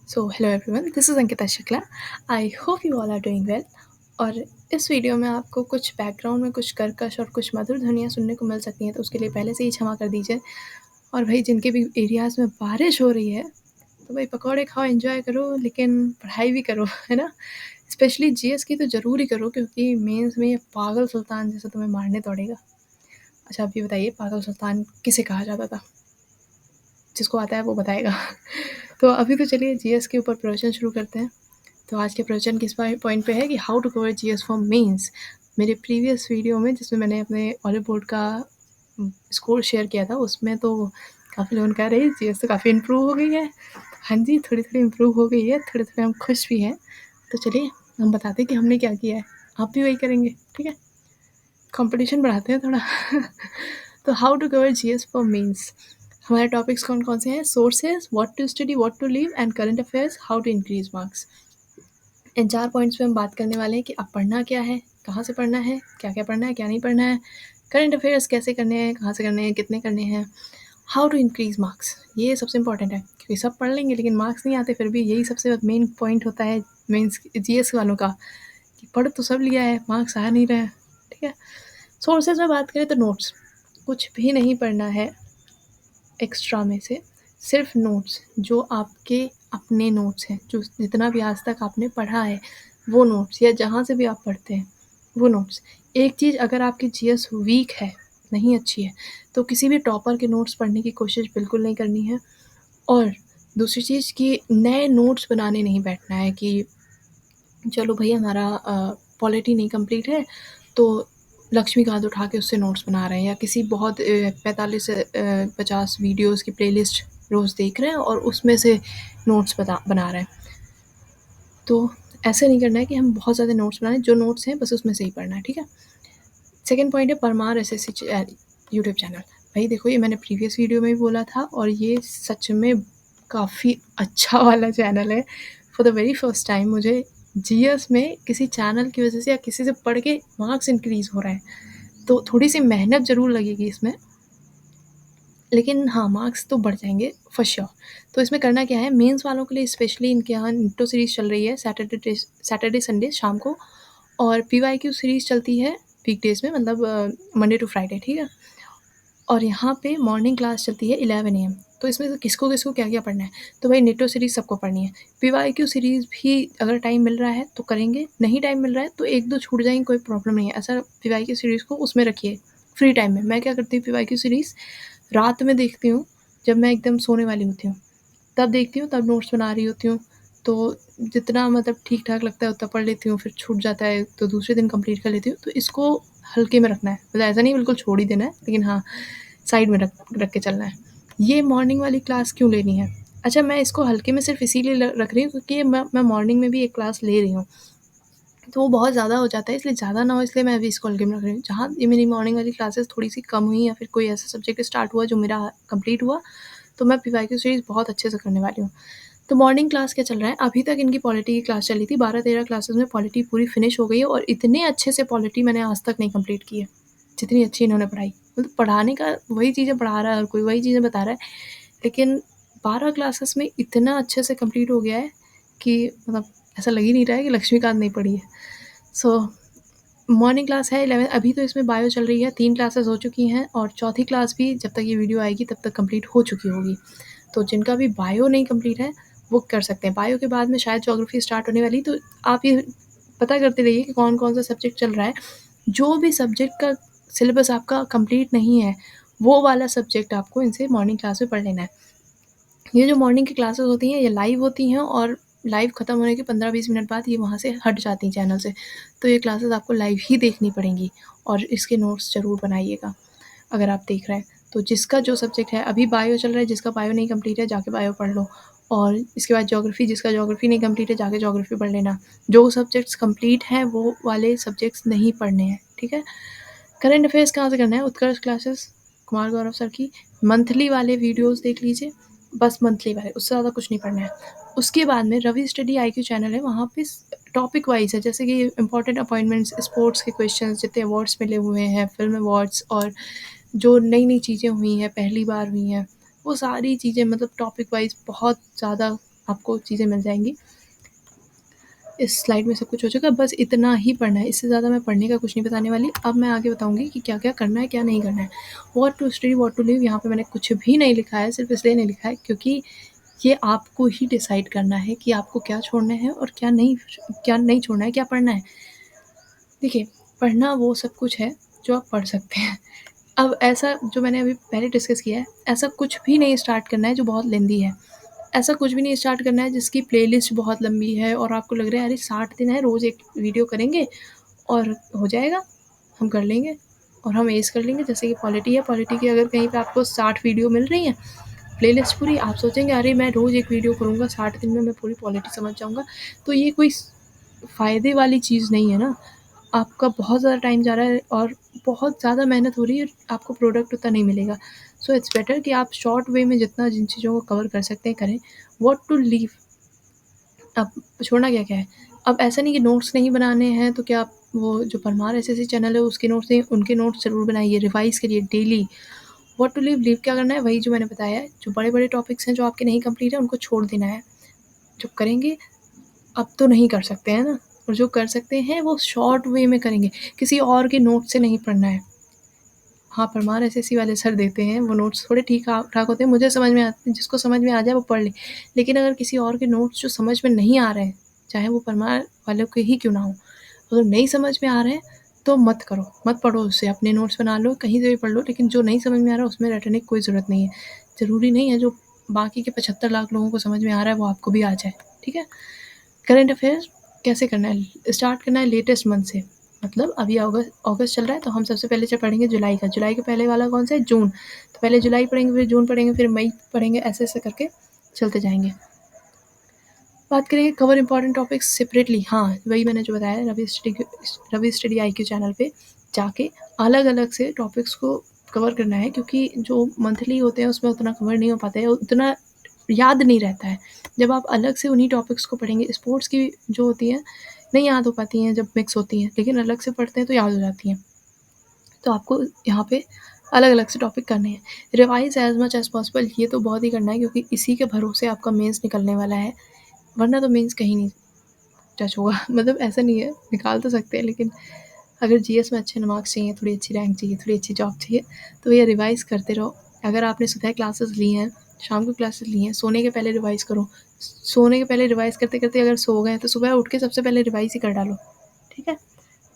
So hello everyone, this is Ankita Shukla. I hope you all are doing well. और इस video में आपको कुछ बैकग्राउंड में कुछ कर्कश और कुछ मधुर ध्वनियाँ सुनने को मिल सकती हैं, तो उसके लिए पहले से ही क्षमा कर दीजिए। और भाई, जिनके भी एरियाज़ में बारिश हो रही है, तो भाई पकौड़े खाओ, एंजॉय करो, लेकिन पढ़ाई भी करो, है ना। स्पेशली जीएस की तो ज़रूर ही करो, क्योंकि मेंस में ये पागल सुल्तान जैसा तुम्हें मारने दौड़ेगा। अच्छा, आप ये बताइए, पागल सुल्तान किसे कहा जाता था? जिसको आता है वो बताएगा। तो अभी तो चलिए जीएस के ऊपर प्रवचन शुरू करते हैं। तो आज के प्रवचन किस पॉइंट पे है कि how to cover GS for mains. मेरे प्रीवियस वीडियो में, जिसमें मैंने अपने ऑलिव बोर्ड का स्कोर शेयर किया था, उसमें तो काफ़ी लोग कह रहे जीएस तो काफ़ी इम्प्रूव हो गई है। हाँ जी, थोड़ी थोड़ी इम्प्रूव हो गई है, थोड़े थोड़े हम खुश भी हैं। तो चलिए हम बताते हैं कि हमने क्या किया है, आप भी वही करेंगे, ठीक है। कंपटीशन बढ़ाते हैं थोड़ा। तो how to cover GS for mains. हमारे टॉपिक्स कौन कौन से हैं? Sources, what to study, what to leave, and current affairs, how to increase marks. इन 4 पॉइंट्स पे हम बात करने वाले हैं कि अब पढ़ना क्या है, कहाँ से पढ़ना है, क्या-क्या पढ़ना है, क्या नहीं पढ़ना है, करंट अफेयर्स कैसे करने हैं, कहाँ से करने हैं, कितने करने हैं, हाउ टू इंक्रीज़ मार्क्स। ये सबसे इम्पोर्टेंट है, क्योंकि सब पढ़ लेंगे लेकिन मार्क्स नहीं आते, फिर भी यही सबसे मेन पॉइंट होता है मेंस जीएस वालों का, कि पढ़ तो सब लिया है, मार्क्स आ नहीं रहे हैं, ठीक है। सोर्सेज में बात करें तो नोट्स, कुछ भी नहीं पढ़ना है एक्स्ट्रा में से, सिर्फ नोट्स, जो आपके अपने नोट्स हैं, जो जितना भी आज तक आपने पढ़ा है वो नोट्स, या जहाँ से भी आप पढ़ते हैं वो नोट्स। एक चीज़, अगर आपकी जीएस वीक है, नहीं अच्छी है, तो किसी भी टॉपर के नोट्स पढ़ने की कोशिश बिल्कुल नहीं करनी है। और दूसरी चीज़ कि नए नोट्स बनाने नहीं बैठना है कि चलो भाई हमारा पॉलिटी नहीं कंप्लीट है, तो लक्ष्मीकांत उठा के उससे नोट्स बना रहे हैं, या किसी बहुत 45 से 50 वीडियोस की प्लेलिस्ट रोज़ देख रहे हैं और उसमें से नोट्स बना रहे हैं। तो ऐसे नहीं करना है कि हम बहुत ज़्यादा नोट्स बनाएं, जो नोट्स हैं बस उसमें से ही पढ़ना है, ठीक है। सेकेंड पॉइंट है परमार एसएससी यूट्यूब चैनल। भाई देखो, ये मैंने प्रीवियस वीडियो में भी बोला था, और ये सच में काफ़ी अच्छा वाला चैनल है। For the very first time मुझे जीएस में किसी चैनल की वजह से या किसी से पढ़ के मार्क्स इंक्रीज़ हो रहा है। तो थोड़ी सी मेहनत ज़रूर लगेगी इसमें, लेकिन हाँ, मार्क्स तो बढ़ जाएंगे फॉर श्योर। तो इसमें करना क्या है, मेंस वालों के लिए स्पेशली इनके यहाँ निट्टो सीरीज़ चल रही है सैटरडे संडे शाम को, और पीवाईक्यू सीरीज़ चलती है वीकडेज़ में, मतलब मंडे टू फ्राइडे, ठीक है। और यहाँ पे मॉर्निंग क्लास चलती है 11 AM। तो इसमें से किसको किसको क्या क्या पढ़ना है, तो भाई निट्टो सीरीज़ सबको पढ़नी है। पीवाईक्यू सीरीज़ भी अगर टाइम मिल रहा है तो करेंगे, नहीं टाइम मिल रहा है तो एक दो छूट जाएंगे, कोई प्रॉब्लम नहीं है। ऐसा पीवाईक्यू सीरीज़ को उसमें रखिए फ्री टाइम में। मैं क्या करती हूँ, पीवाईक्यू सीरीज़ रात में देखती हूँ, जब मैं एकदम सोने वाली होती हूँ तब देखती हूँ, तब नोट्स बना रही होती हूँ। तो जितना मतलब ठीक ठाक लगता है उतना पढ़ लेती हूँ, फिर छूट जाता है तो दूसरे दिन कंप्लीट कर लेती हूँ। तो इसको हल्के में रखना है, मतलब ऐसा नहीं बिल्कुल छोड़ ही देना है, लेकिन हाँ, साइड में रख के चलना है। ये मॉर्निंग वाली क्लास क्यों लेनी है? अच्छा, मैं इसको हल्के में सिर्फ इसीलिए रख रही हूँ क्योंकि मैं मॉर्निंग में भी एक क्लास ले रही हूँ, तो वो बहुत ज़्यादा हो जाता है, इसलिए ज़्यादा ना हो, इसलिए मैं अभी इसको हल्के में रख रही हूँ। जहाँ ये मेरी मॉर्निंग वाली क्लासेस थोड़ी सी कम हुई, या फिर कोई ऐसा सब्जेक्ट स्टार्ट हुआ जो मेरा कंप्लीट हुआ, तो मैं पीवाईक्यू सीरीज़ बहुत अच्छे से करने वाली हूँ। तो मॉर्निंग क्लास क्या चल रहा है, अभी तक इनकी पॉलिटी की क्लास चली थी, 12-13 क्लासेस में पॉलिटी पूरी फिनिश हो गई है, और इतने अच्छे से पॉलिटी मैंने आज तक नहीं कंप्लीट की है जितनी अच्छी इन्होंने पढ़ाई। मतलब पढ़ाने का वही चीज़ें पढ़ा रहा है, हर कोई वही चीज़ें बता रहा है, लेकिन 12 क्लासेस में इतना अच्छे से कंप्लीट हो गया है कि मतलब ऐसा लग ही नहीं रहा है कि लक्ष्मीकांत नहीं पढ़ी है। सो मॉर्निंग क्लास है 11, अभी तो इसमें बायो चल रही है, 3 क्लासेस हो चुकी हैं, और चौथी क्लास भी जब तक ये वीडियो आएगी तब तक कंप्लीट हो चुकी होगी। तो जिनका भी बायो नहीं कंप्लीट है वो कर सकते हैं। बायो के बाद में शायद ज्योग्राफी स्टार्ट होने वाली, तो आप ये पता करते रहिए कि कौन कौन सा सब्जेक्ट चल रहा है। जो भी सब्जेक्ट का सिलेबस आपका कंप्लीट नहीं है, वो वाला सब्जेक्ट आपको इनसे मॉर्निंग क्लास में पढ़ लेना है। ये जो मॉर्निंग की क्लासेस होती हैं ये लाइव होती हैं, और लाइव ख़त्म होने के 15-20 मिनट बाद ये वहाँ से हट जाती हैं चैनल से, तो ये क्लासेस आपको लाइव ही देखनी पड़ेंगी, और इसके नोट्स ज़रूर बनाइएगा अगर आप देख रहे हैं। तो जिसका जो सब्जेक्ट है, अभी बायो चल रहा है, जिसका बायो नहीं कंप्लीट है जाके बायो पढ़ लो, और इसके बाद ज्योग्राफी, जिसका ज्योग्राफी नहीं कंप्लीट है जाके ज्योग्राफी पढ़ लेना। जो सब्जेक्ट्स कंप्लीट हैं वो वाले सब्जेक्ट्स नहीं पढ़ने हैं, ठीक है। करंट अफेयर्स कहाँ से करना है, उत्कर्ष क्लासेस कुमार गौरव सर की मंथली वाले वीडियोस देख लीजिए, बस मंथली वाले, उससे ज़्यादा कुछ नहीं पढ़ना है। उसके बाद में रवि स्टडी आईक्यू चैनल है, वहाँ पे टॉपिक वाइज है, जैसे कि इंपॉर्टेंट अपॉइंटमेंट्स, स्पोर्ट्स के क्वेश्चंस, जितने अवार्ड्स मिले हुए हैं, फिल्म अवार्ड्स, और जो नई नई चीज़ें हुई हैं, पहली बार हुई हैं, वो सारी चीज़ें, मतलब टॉपिक वाइज बहुत ज़्यादा आपको चीज़ें मिल जाएंगी। इस स्लाइड में सब कुछ हो चुका है, बस इतना ही पढ़ना है, इससे ज़्यादा मैं पढ़ने का कुछ नहीं बताने वाली। अब मैं आगे बताऊंगी कि क्या क्या करना है क्या नहीं करना है। What to study what to leave, यहाँ पे मैंने कुछ भी नहीं लिखा है, सिर्फ इसलिए नहीं लिखा है क्योंकि ये आपको ही डिसाइड करना है कि आपको क्या छोड़ना है और क्या नहीं छोड़ना है, क्या पढ़ना है। देखिए, पढ़ना वो सब कुछ है जो आप पढ़ सकते हैं। अब ऐसा जो मैंने अभी पहले डिस्कस किया है, ऐसा कुछ भी नहीं स्टार्ट करना है जो बहुत लेंदी है। ऐसा कुछ भी नहीं स्टार्ट करना है जिसकी प्लेलिस्ट बहुत लंबी है और आपको लग रहा है अरे 60 दिन है, रोज़ एक वीडियो करेंगे और हो जाएगा, हम कर लेंगे और हम एज कर लेंगे। जैसे कि पॉलिटी है, पॉलिटी की अगर कहीं पे आपको 60 वीडियो मिल रही हैं, प्लेलिस्ट पूरी, आप सोचेंगे अरे मैं रोज़ एक वीडियो करूँगा, 60 दिन में मैं पूरी पॉलिटी समझ जाऊँगा। तो ये कोई फ़ायदे वाली चीज़ नहीं है ना। आपका बहुत ज़्यादा टाइम जा रहा है और बहुत ज़्यादा मेहनत हो रही है, आपको प्रोडक्ट उतना नहीं मिलेगा। सो इट्स बेटर कि आप शॉर्ट वे में जितना जिन चीज़ों को कवर कर सकते हैं करें। व्हाट टू लीव, अब छोड़ना क्या क्या है। अब ऐसा नहीं कि नोट्स नहीं बनाने हैं तो क्या आप वो जो परमार एसएससी चैनल है उसके नोट्स नहीं, उनके नोट्स ज़रूर बनाइए रिवाइज़ करिए daily. What to leave, leave क्या करना है, वही जो मैंने बताया है, जो बड़े बड़े टॉपिक्स हैं जो आपके नहीं कंप्लीट है उनको छोड़ देना है। जो करेंगे अब तो नहीं कर सकते हैं ना, और जो कर सकते हैं वो शॉर्ट वे में करेंगे, किसी और के नोट से नहीं पढ़ना है। हाँ, परमार एसएससी वाले सर देते हैं वो नोट्स, थोड़े ठीक ठाक होते हैं, मुझे समझ में आते हैं, जिसको समझ में आ जाए वो पढ़ ले। लेकिन अगर किसी और के नोट्स जो समझ में नहीं आ रहे हैं, चाहे वो परमार वालों के ही क्यों ना हो, अगर नहीं समझ में आ रहे हैं तो मत करो, मत पढ़ो उससे, अपने नोट्स बना लो, कहीं से भी पढ़ लो, लेकिन जो नहीं समझ में आ रहा है उसमें रटने की कोई ज़रूरत नहीं है। ज़रूरी नहीं है जो बाकी के 75 लाख लोगों को समझ में आ रहा है वो आपको भी आ जाए, ठीक है। करंट अफेयर्स कैसे करना है, स्टार्ट करना है लेटेस्ट मंथ से। मतलब अभी अगस्त अगस्त चल रहा है तो हम सबसे पहले से पढ़ेंगे जुलाई का। जुलाई के पहले वाला कौन सा है, जून। तो पहले जुलाई पढ़ेंगे, फिर जून पढ़ेंगे, फिर मई पढ़ेंगे, ऐसे ऐसे करके चलते जाएंगे। बात करेंगे कवर इंपॉर्टेंट टॉपिक्स सेपरेटली। हाँ, वही मैंने जो बताया, रवि स्टडी IQ चैनल पे जाके अलग अलग से टॉपिक्स को कवर करना है, क्योंकि जो मंथली होते हैं उसमें उतना कवर नहीं हो पाता है, उतना याद नहीं रहता है। जब आप अलग से उन्हीं टॉपिक्स को पढ़ेंगे, स्पोर्ट्स की जो होती हैं नहीं याद हो पाती हैं जब मिक्स होती हैं, लेकिन अलग से पढ़ते हैं तो याद हो जाती हैं। तो आपको यहाँ पे अलग अलग से टॉपिक करने हैं। Revise as much as possible, ये तो बहुत ही करना है क्योंकि इसी के भरोसे आपका मेंस निकलने वाला है, वरना तो मेंस कहीं नहीं टच होगा। मतलब ऐसा नहीं है, निकाल तो सकते हैं, लेकिन अगर जीएस में अच्छे मार्क्स चाहिए, थोड़ी अच्छी रैंक चाहिए, थोड़ी अच्छी जॉब चाहिए, तो ये रिवाइज़ करते रहो। अगर आपने सुबह क्लासेस ली हैं, शाम को क्लासेस ली हैं, सोने के पहले रिवाइज़ करो। सोने के पहले रिवाइज़ करते करते अगर सो गए तो सुबह उठ के सबसे पहले रिवाइज़ ही कर डालो, ठीक है।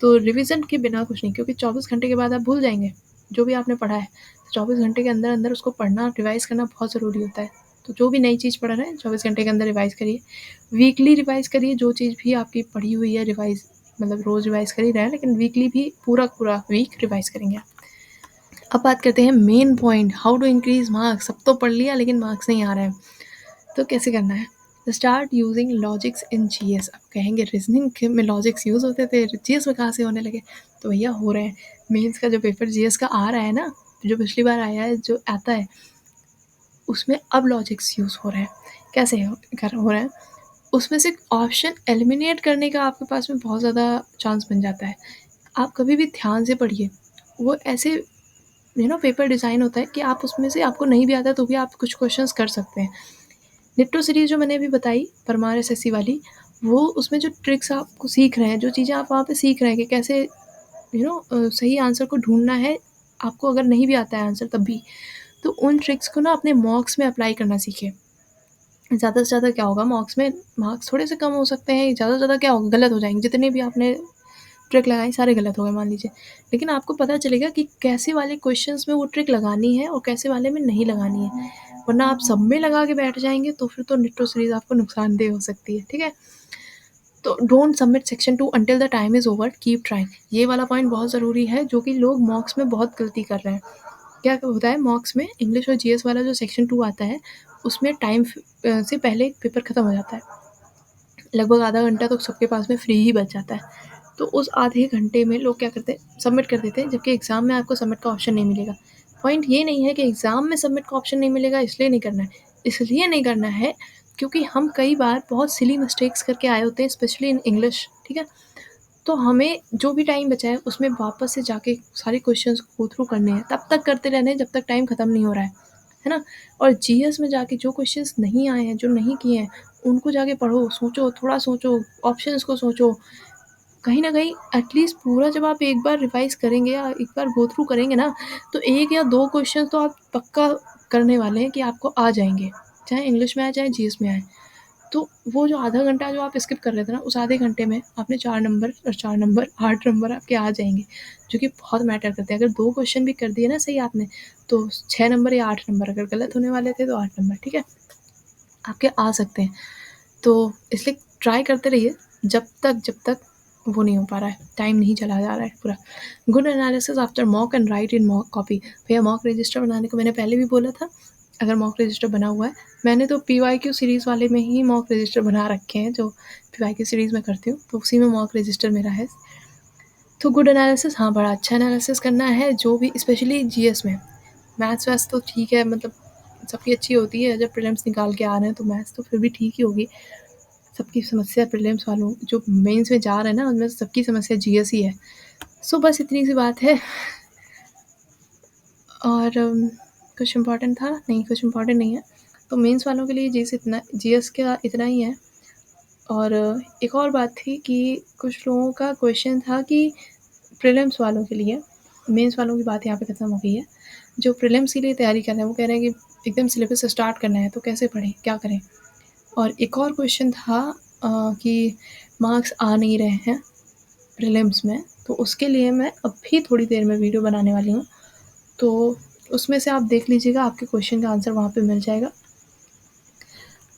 तो रिविज़न के बिना कुछ नहीं, क्योंकि 24 घंटे के बाद आप भूल जाएंगे जो भी आपने पढ़ा है। 24 घंटे के अंदर अंदर उसको पढ़ना, रिवाइज़ करना बहुत ज़रूरी होता है। तो जो भी नई चीज़ पढ़ रहे हैं 24 घंटे के अंदर रिवाइज़ करिए। वीकली रिवाइज़ करिए, जो चीज़ भी आपकी पढ़ी हुई है रिवाइज़, मतलब रोज़ रिवाइज़ कर ही रहे हैं, लेकिन वीकली भी पूरा पूरा वीक रिवाइज़ करेंगे आप। अब बात करते हैं main point, how to increase marks. सब तो पढ़ लिया लेकिन मार्क्स नहीं आ रहे हैं, तो कैसे करना है। Start using logics in GS. अब कहेंगे रीजनिंग में लॉजिक्स यूज़ होते थे, जीएस में कहाँ से होने लगे। तो भैया हो रहे हैं। मेंस का जो पेपर जीएस का आ रहा है ना, जो पिछली बार आया है, जो आता है, उसमें अब लॉजिक्स यूज़ हो रहे हैं। कैसे हो रहे हैं, उसमें से ऑप्शन एलिमिनेट करने का आपके पास में बहुत ज़्यादा चांस बन जाता है। आप कभी भी ध्यान से पढ़िए, वो ऐसे पेपर डिज़ाइन होता है कि आप उसमें से, आपको नहीं भी आता तो भी आप कुछ क्वेश्चंस कर सकते हैं। निट्टो सीरीज़ जो मैंने अभी बताई परमार एसएससी वाली, वो उसमें जो ट्रिक्स आपको सीख रहे हैं, जो चीज़ें आप वहाँ पे सीख रहे हैं कि कैसे सही आंसर को ढूंढना है, आपको अगर नहीं भी आता है आंसर तब भी, तो उन ट्रिक्स को ना अपने मॉक्स में अप्लाई करना सीखें। ज़्यादा से ज़्यादा क्या होगा, मॉक्स में मार्क्स थोड़े से कम हो सकते हैं, ज़्यादा से ज़्यादा क्या होगा, गलत हो जाएंगे, जितने भी आपने ट्रिक लगाई सारे गलत हो गए मान लीजिए, लेकिन आपको पता चलेगा कि कैसे वाले क्वेश्चंस में वो ट्रिक लगानी है और कैसे वाले में नहीं लगानी है। वरना आप सब में लगा के बैठ जाएंगे तो फिर तो निट्टो सीरीज आपको नुकसानदेह हो सकती है, ठीक है। तो don't submit section 2 until the time is over, keep trying. ये वाला पॉइंट बहुत ज़रूरी है, जो कि लोग मॉक्स में बहुत गलती कर रहे हैं। क्या होता है, मॉक्स में इंग्लिश और जीएस वाला जो सेक्शन 2 आता है, उसमें टाइम से पहले पेपर ख़त्म हो जाता है, लगभग आधा घंटा तो सबके पास में फ्री ही बच जाता है। तो उस आधे घंटे में लोग क्या करते हैं, सबमिट कर देते हैं, जबकि एग्ज़ाम में आपको सबमिट का ऑप्शन नहीं मिलेगा। पॉइंट ये नहीं है कि एग्ज़ाम में सबमिट का ऑप्शन नहीं मिलेगा इसलिए नहीं करना है, इसलिए नहीं करना है क्योंकि हम कई बार बहुत सिली मिस्टेक्स करके आए होते हैं, स्पेशली इन इंग्लिश, ठीक है। तो हमें जो भी टाइम बचा है उसमें वापस से जाके सारे क्वेश्चंस गो थ्रू करने हैं, तब तक करते रहने हैं जब तक टाइम ख़त्म नहीं हो रहा है ना। और जीएस में जाके जो क्वेश्चंस नहीं आए हैं, जो नहीं किए हैं, उनको जाके पढ़ो, सोचो, थोड़ा सोचो, ऑप्शंस को सोचो। कहीं न कहीं एटलीस्ट पूरा जब आप एक बार रिवाइज़ करेंगे या एक बार गो थ्रू करेंगे ना, तो 1 या 2 क्वेश्चन तो आप पक्का करने वाले हैं कि आपको आ जाएँगे, चाहे इंग्लिश में आए, चाहे जीएस में आए। तो वो जो आधा घंटा जो आप स्किप कर रहे थे ना, उस आधे घंटे में आपने 4 नंबर और 4 नंबर 8 नंबर आपके आ जाएँगे, जो कि बहुत मैटर करते हैं। अगर 2 क्वेश्चन भी कर दिए ना सही आपने, तो 6 नंबर या 8 नंबर, अगर गलत होने वाले थे तो 8 नंबर, ठीक है? आपके आ सकते हैं। तो इसलिए ट्राई करते रहिए जब तक वो नहीं हो पा रहा है, टाइम नहीं चला जा रहा है पूरा। Good analysis after mock and right in mock copy. भैया मॉक रजिस्टर बनाने को मैंने पहले भी बोला था, अगर मॉक रजिस्टर बना हुआ है, मैंने तो पीवाईक्यू सीरीज़ वाले में ही मॉक रजिस्टर बना रखे हैं, जो पीवाईक्यू सीरीज़ में करती हूँ, तो उसी में मॉक रजिस्टर मेरा है। तो गुड एनालिसिस, हाँ, बड़ा अच्छा एनालिसिस करना है, जो भी स्पेशली जीएस में। मैथ्स वैथ्स तो ठीक है, मतलब सबकी अच्छी होती है, जब प्रीलिम्स निकाल के आ रहे हैं तो मैथ्स तो फिर भी ठीक ही होगी। सबकी समस्या प्रीलिम्स वालों जो मेंस में जा रहे हैं ना, उनमें सबकी समस्या जीएस ही है। सो बस इतनी सी बात है। और कुछ इम्पोर्टेंट था? नहीं, कुछ इम्पोर्टेंट नहीं है। तो मेंस वालों के लिए जीएस का इतना ही है। और एक और बात थी कि कुछ लोगों का क्वेश्चन था कि प्रीलिम्स वालों के लिए, मेंस वालों की बात यहाँ पे ख़त्म हो गई है। जो प्रीलिम्स के लिए तैयारी कर रहे हैं, वो कह रहे हैं कि एकदम सिलेबस स्टार्ट करना है, तो कैसे पढ़ें, क्या करें? और एक और क्वेश्चन था कि मार्क्स आ नहीं रहे हैं प्रीलिम्स में, तो उसके लिए मैं अभी थोड़ी देर में वीडियो बनाने वाली हूँ, तो उसमें से आप देख लीजिएगा, आपके क्वेश्चन का आंसर वहाँ पे मिल जाएगा।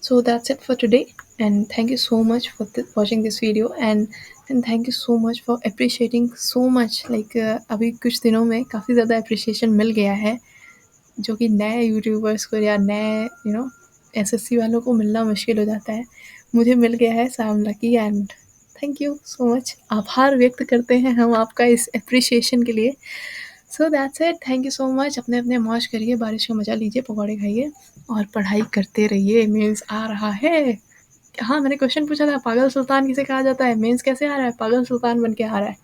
So that's it for today, and thank you so much for watching this video, and thank you so much for appreciating so much, like अभी कुछ दिनों में काफ़ी ज़्यादा appreciation मिल गया है, जो कि नए यूट्यूबर्स को या नए एसएससी वालों को मिलना मुश्किल हो जाता है। मुझे मिल गया है, so I am lucky, and thank you so much. आभार व्यक्त करते हैं हम आपका इस एप्रिसिएशन के लिए। So that's it, thank you so much. अपने अपने मौज करिए, बारिश का मज़ा लीजिए, पकौड़े खाइए और पढ़ाई करते रहिए। मेंस आ रहा है। हाँ, मैंने क्वेश्चन पूछा था, पागल सुल्तान किसे कहा जाता है? मेंस कैसे आ रहा है? पागल सुल्तान बन के आ रहा है।